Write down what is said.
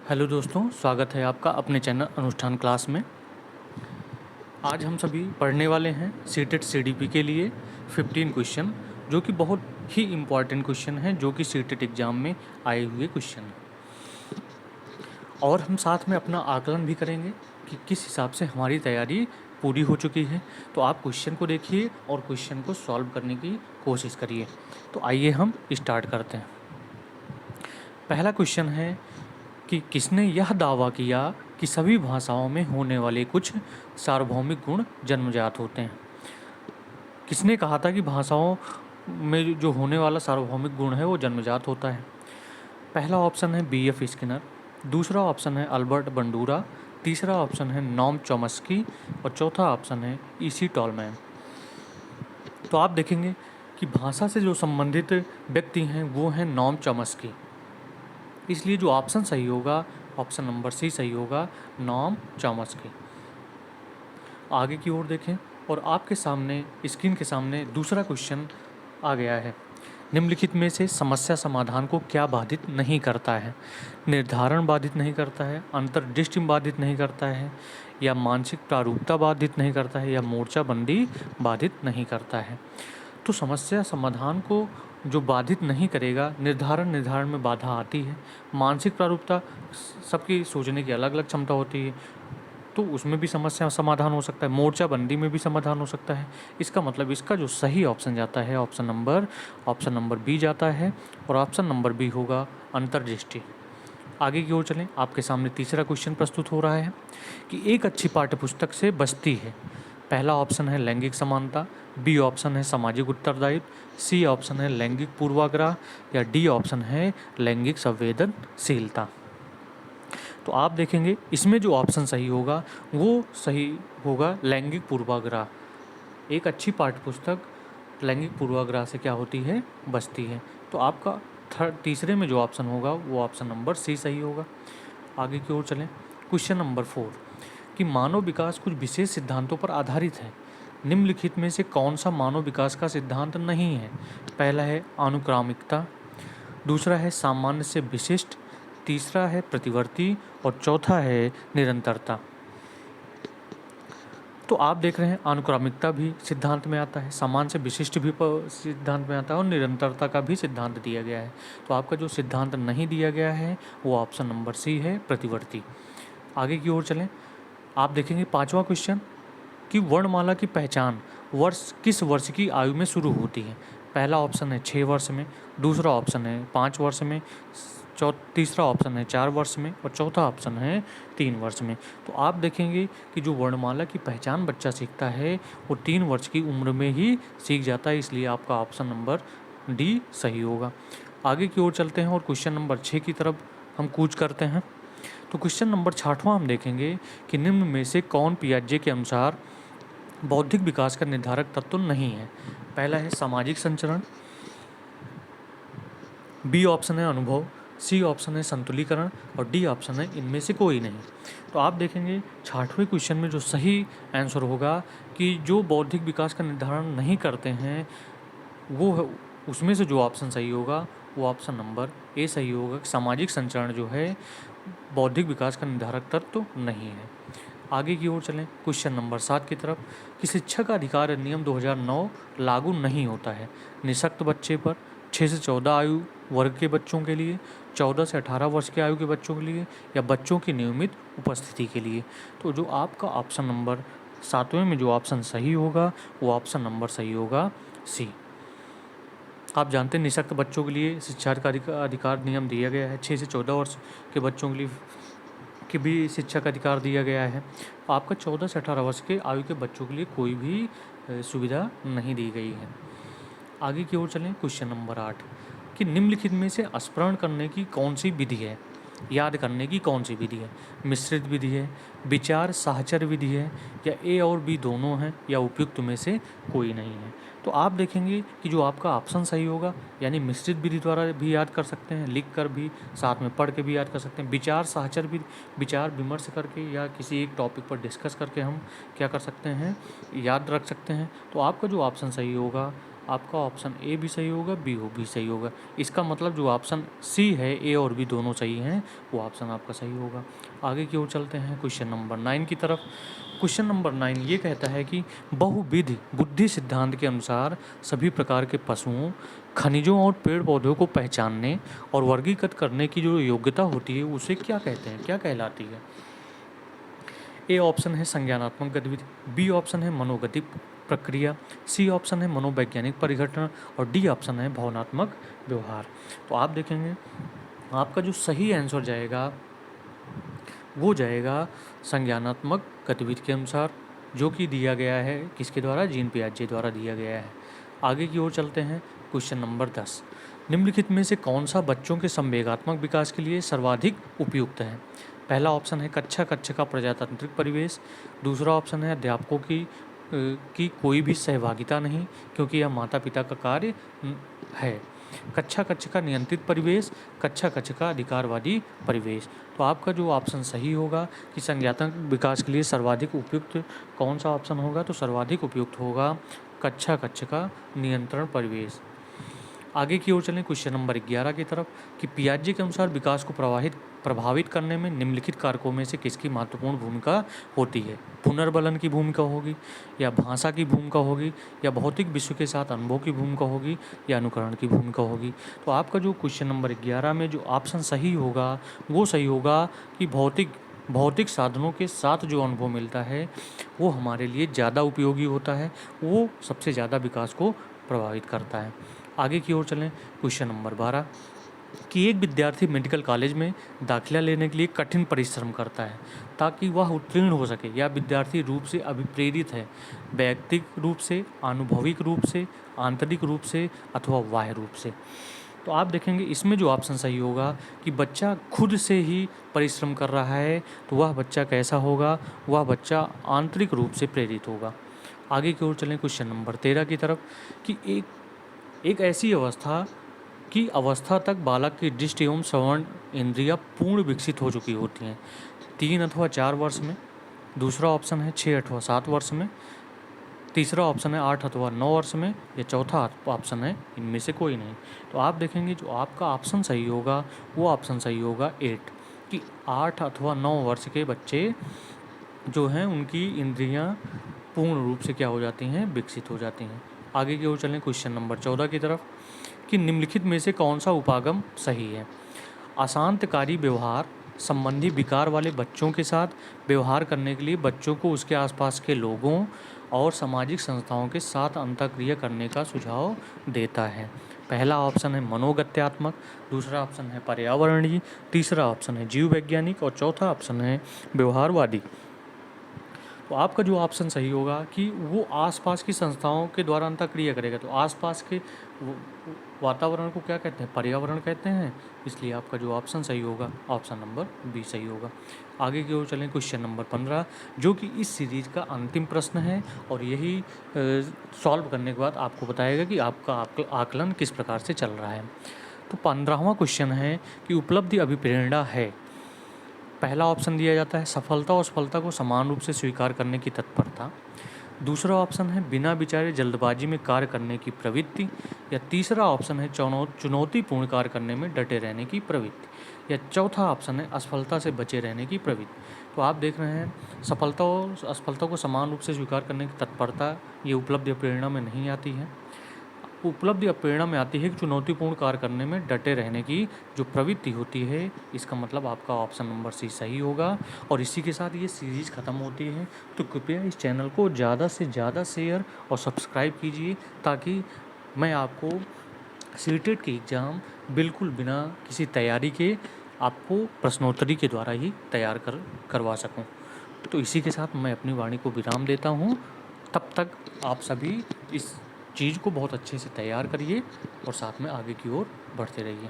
Hello दोस्तों, स्वागत है आपका अपने चैनल अनुष्ठान क्लास में। आज हम सभी पढ़ने वाले हैं सीटेट सीडीपी के लिए 15 क्वेश्चन, जो कि बहुत ही इम्पॉर्टेंट क्वेश्चन हैं, जो कि सीटेट एग्ज़ाम में आए हुए क्वेश्चन हैं। और हम साथ में अपना आकलन भी करेंगे कि किस हिसाब से हमारी तैयारी पूरी हो चुकी है। तो आप क्वेश्चन को देखिए और क्वेश्चन को सॉल्व करने की कोशिश करिए। तो आइए हम स्टार्ट करते हैं। पहला क्वेश्चन है कि किसने यह दावा किया कि सभी भाषाओं में होने वाले कुछ सार्वभौमिक गुण जन्मजात होते हैं। किसने कहा था कि भाषाओं में जो होने वाला सार्वभौमिक गुण है वो जन्मजात होता है। पहला ऑप्शन है B.F. स्किनर, दूसरा ऑप्शन है अल्बर्ट बंडूरा, तीसरा ऑप्शन है नॉम चॉम्स्की और चौथा ऑप्शन है E.C. टॉलमैन। तो आप देखेंगे कि भाषा से जो संबंधित व्यक्ति हैं वो हैं नॉम चॉम्स्की, इसलिए जो ऑप्शन सही होगा ऑप्शन नंबर सी सही होगा, नॉम चॉम्स्की। आगे की ओर देखें और आपके सामने स्क्रीन के सामने दूसरा क्वेश्चन आ गया है। निम्नलिखित में से समस्या समाधान को क्या बाधित नहीं करता है? निर्धारण बाधित नहीं करता है, अंतर्दृष्टि बाधित नहीं करता है, या मानसिक प्रारूपता बाधित नहीं करता है, या मोर्चाबंदी बाधित नहीं करता है। तो समस्या समाधान को जो बाधित नहीं करेगा, निर्धारण में बाधा आती है। मानसिक प्रारूपता, सबकी सोचने की अलग अलग क्षमता होती है, तो उसमें भी समस्या समाधान हो सकता है। मोर्चाबंदी में भी समाधान हो सकता है। इसका मतलब इसका जो सही ऑप्शन जाता है ऑप्शन नंबर बी जाता है, और ऑप्शन नंबर बी होगा अंतर्दृष्टि। आगे की ओर चलें। आपके सामने तीसरा क्वेश्चन प्रस्तुत हो रहा है कि एक अच्छी पाठ्यपुस्तक से बचती है। पहला ऑप्शन है लैंगिक समानता, बी ऑप्शन है सामाजिक उत्तरदायित्व, सी ऑप्शन है लैंगिक पूर्वाग्रह, या डी ऑप्शन है लैंगिक संवेदनशीलता। तो आप देखेंगे इसमें जो ऑप्शन सही होगा वो सही होगा लैंगिक पूर्वाग्रह। एक अच्छी पाठ्यपुस्तक लैंगिक पूर्वाग्रह से क्या होती है, बचती है। तो आपका तीसरे में जो ऑप्शन होगा वो ऑप्शन नंबर सी सही होगा। आगे की ओर चलें। क्वेश्चन नंबर 4 कि मानव विकास कुछ विशेष सिद्धांतों पर आधारित है। निम्नलिखित में से कौन सा मानव विकास का सिद्धांत नहीं है? पहला है अनुक्रमिकता, दूसरा है सामान्य से विशिष्ट, तीसरा है प्रतिवर्ती और चौथा है निरंतरता। तो आप देख रहे हैं अनुक्रमिकता भी सिद्धांत में आता है, सामान्य से विशिष्ट भी सिद्धांत में आता है, और निरंतरता का भी सिद्धांत दिया गया है। तो आपका जो सिद्धांत नहीं दिया गया है वो ऑप्शन नंबर सी है, प्रतिवर्ती। आगे की ओर चलें। आप देखेंगे पांचवा क्वेश्चन कि वर्णमाला की पहचान किस वर्ष की आयु में शुरू होती है? पहला ऑप्शन है 6 वर्ष में, दूसरा ऑप्शन है 5 वर्ष में, तीसरा ऑप्शन है 4 वर्ष में, और चौथा ऑप्शन है 3 वर्ष में। तो आप देखेंगे कि जो वर्णमाला की पहचान बच्चा सीखता है वो 3 वर्ष की उम्र में ही सीख जाता है, इसलिए आपका ऑप्शन नंबर डी सही होगा। आगे की ओर चलते हैं और क्वेश्चन नंबर 6 की तरफ हम कूच करते हैं। तो क्वेश्चन नंबर 6वां हम देखेंगे कि निम्न में से कौन पियाजे के अनुसार बौद्धिक विकास का निर्धारक तत्व नहीं है? पहला है सामाजिक संचरण, बी ऑप्शन है अनुभव, सी ऑप्शन है संतुलीकरण, और डी ऑप्शन है इनमें से कोई नहीं। तो आप देखेंगे 6वें क्वेश्चन में जो सही आंसर होगा कि जो बौद्धिक विकास का निर्धारण नहीं करते हैं वो उसमें से जो ऑप्शन सही होगा वो ऑप्शन नंबर ए सही होगा। सामाजिक संचरण जो है बौद्धिक विकास का निर्धारक तत्व तो नहीं है। आगे की ओर चलें क्वेश्चन नंबर 7 की तरफ कि शिक्षा का अधिकार अधिनियम 2009 लागू नहीं होता है निःशक्त बच्चे पर, 6 से 14 आयु वर्ग के बच्चों के लिए, 14 से 18 वर्ष की आयु के बच्चों के लिए, या बच्चों की नियमित उपस्थिति के लिए। तो जो आपका ऑप्शन नंबर 7वें में जो ऑप्शन सही होगा वो ऑप्शन नंबर सही होगा सी। आप जानते हैं निःशक्त बच्चों के लिए शिक्षा का अधिकार नियम दिया गया है, 6 से 14 वर्ष के बच्चों के लिए की भी शिक्षा का अधिकार दिया गया है। आपका 14 से 18 वर्ष के आयु के बच्चों के लिए कोई भी सुविधा नहीं दी गई है। आगे की ओर चलें क्वेश्चन नंबर 8 कि निम्नलिखित में से स्मरण करने की कौन सी विधि है, याद करने की कौन सी विधि है? मिश्रित विधि है, विचार साहचर्य विधि है, या ए और बी दोनों हैं, या उपयुक्त में से कोई नहीं है? तो आप देखेंगे कि जो आपका ऑप्शन सही होगा यानी मिश्रित विधि द्वारा भी याद कर सकते हैं, लिख कर भी, साथ में पढ़ के भी याद कर सकते हैं। विचार साहचर्य भी विचार विमर्श करके या किसी एक टॉपिक पर डिस्कस करके हम क्या कर सकते हैं, याद रख सकते हैं। तो आपका जो ऑप्शन सही होगा आपका ऑप्शन ए भी सही होगा, बी हो भी सही होगा। इसका मतलब जो ऑप्शन सी है, ए और बी दोनों सही हैं, वो ऑप्शन आपका सही होगा। आगे की ओर चलते हैं क्वेश्चन नंबर 9 की तरफ। क्वेश्चन नंबर 9 ये कहता है कि बहुविध बुद्धि सिद्धांत के अनुसार सभी प्रकार के पशुओं, खनिजों और पेड़ पौधों को पहचानने और वर्गीकृत करने की जो योग्यता होती है उसे क्या कहते हैं, क्या कहलाती है? ए ऑप्शन है संज्ञानात्मक गतिविधि, बी ऑप्शन है मनोगतिक प्रक्रिया, सी ऑप्शन है मनोवैज्ञानिक परिघटना और डी ऑप्शन है भावनात्मक व्यवहार। तो आप देखेंगे आपका जो सही आंसर जाएगा वो जाएगा संज्ञानात्मक गतिविधि के अनुसार, जो कि दिया गया है किसके द्वारा? जीन पियाजे द्वारा दिया गया है। आगे की ओर चलते हैं क्वेश्चन नंबर 10। निम्नलिखित में से कौन सा बच्चों के संवेगात्मक विकास के लिए सर्वाधिक उपयुक्त है? पहला ऑप्शन है कक्ष का प्रजातांत्रिक परिवेश, दूसरा ऑप्शन है अध्यापकों की कोई भी सहभागिता नहीं क्योंकि यह माता पिता का कार्य है, कक्ष का नियंत्रित परिवेश, कक्ष का अधिकारवादी परिवेश। तो आपका जो ऑप्शन सही होगा कि संज्ञानात्मक विकास के लिए सर्वाधिक उपयुक्त कौन सा ऑप्शन होगा? तो सर्वाधिक उपयुक्त होगा कक्ष का नियंत्रण परिवेश। आगे की ओर चलें क्वेश्चन नंबर 11 की तरफ कि पियाजे के अनुसार विकास को प्रभावित करने में निम्नलिखित कारकों में से किसकी महत्वपूर्ण भूमिका होती है? पुनर्बलन की भूमिका होगी, या भाषा की भूमिका होगी, या भौतिक विश्व के साथ अनुभव की भूमिका होगी, या अनुकरण की भूमिका होगी। तो आपका जो क्वेश्चन नंबर 11 में जो ऑप्शन सही होगा वो सही होगा कि भौतिक साधनों के साथ जो अनुभव मिलता है वो हमारे लिए ज़्यादा उपयोगी होता है, वो सबसे ज़्यादा विकास को प्रभावित करता है। आगे की ओर चलें क्वेश्चन नंबर 12 कि एक विद्यार्थी मेडिकल कॉलेज में दाखिला लेने के लिए कठिन परिश्रम करता है ताकि वह उत्तीर्ण हो सके। यह विद्यार्थी रूप से अभिप्रेरित है, वैयक्तिक रूप से, आनुभविक रूप से, आंतरिक रूप से अथवा बाह्य रूप से। तो आप देखेंगे इसमें जो ऑप्शन सही होगा कि बच्चा खुद से ही परिश्रम कर रहा है, तो वह बच्चा कैसा होगा? वह बच्चा आंतरिक रूप से प्रेरित होगा। आगे की ओर चलें क्वेश्चन नंबर 13 की तरफ कि एक ऐसी अवस्था तक बालक की दृष्टि एवं श्रवण इंद्रियां पूर्ण विकसित हो चुकी होती हैं 3 अथवा 4 वर्ष में, दूसरा ऑप्शन है 6 अथवा 7 वर्ष में, तीसरा ऑप्शन है 8 अथवा 9 वर्ष में, या चौथा ऑप्शन है इनमें से कोई नहीं। तो आप देखेंगे जो आपका ऑप्शन सही होगा वो ऑप्शन सही होगा 8 कि 8 अथवा 9 वर्ष के बच्चे जो हैं उनकी इंद्रियां पूर्ण रूप से क्या हो जाती हैं? विकसित हो जाती हैं। आगे की ओर चलें क्वेश्चन नंबर 14 की तरफ कि निम्नलिखित में से कौन सा उपागम सही है? अशांतकारी व्यवहार संबंधी विकार वाले बच्चों के साथ व्यवहार करने के लिए बच्चों को उसके आसपास के लोगों और सामाजिक संस्थाओं के साथ अंतःक्रिया करने का सुझाव देता है। पहला ऑप्शन है मनोगत्यात्मक, दूसरा ऑप्शन है पर्यावरणीय, तीसरा ऑप्शन है जीव वैज्ञानिक और चौथा ऑप्शन है व्यवहारवादी। तो आपका जो ऑप्शन सही होगा कि वो आसपास की संस्थाओं के द्वारा अंतःक्रिया करेगा। तो आसपास के वातावरण को क्या कहते हैं? पर्यावरण कहते हैं। इसलिए आपका जो ऑप्शन सही होगा ऑप्शन नंबर बी सही होगा। आगे की ओर चलें क्वेश्चन नंबर 15 जो कि इस सीरीज का अंतिम प्रश्न है और यही सॉल्व करने के बाद आपको बताएगा कि आपका आकलन किस प्रकार से चल रहा है। तो 15वां क्वेश्चन है कि उपलब्धि अभिप्रेरणा है। पहला ऑप्शन दिया जाता है सफलता और असफलता को समान रूप से स्वीकार करने की तत्परता, दूसरा ऑप्शन है बिना विचारे जल्दबाजी में कार्य करने की प्रवृत्ति, या तीसरा ऑप्शन है चुनौतीपूर्ण कार्य करने में डटे रहने की प्रवृत्ति, या चौथा ऑप्शन है असफलता से बचे रहने की प्रवृत्ति। तो आप देख रहे हैं सफलता और असफलता को समान रूप से स्वीकार करने की तत्परता ये उपलब्धि प्रेरणा में नहीं आती है। उपलब्धि प्रेरणा में आती है कि चुनौतीपूर्ण कार्य करने में डटे रहने की जो प्रवृत्ति होती है। इसका मतलब आपका ऑप्शन नंबर सी सही होगा। और इसी के साथ ये सीरीज़ ख़त्म होती है। तो कृपया इस चैनल को ज़्यादा से ज़्यादा शेयर और सब्सक्राइब कीजिए ताकि मैं आपको सीटेट की एग्ज़ाम बिल्कुल बिना किसी तैयारी के आपको प्रश्नोत्तरी के द्वारा ही तैयार करवा सकूं। तो इसी के साथ मैं अपनी वाणी को विराम देता हूं। तब तक आप सभी इस चीज़ को बहुत अच्छे से तैयार करिए और साथ में आगे की ओर बढ़ते रहिए।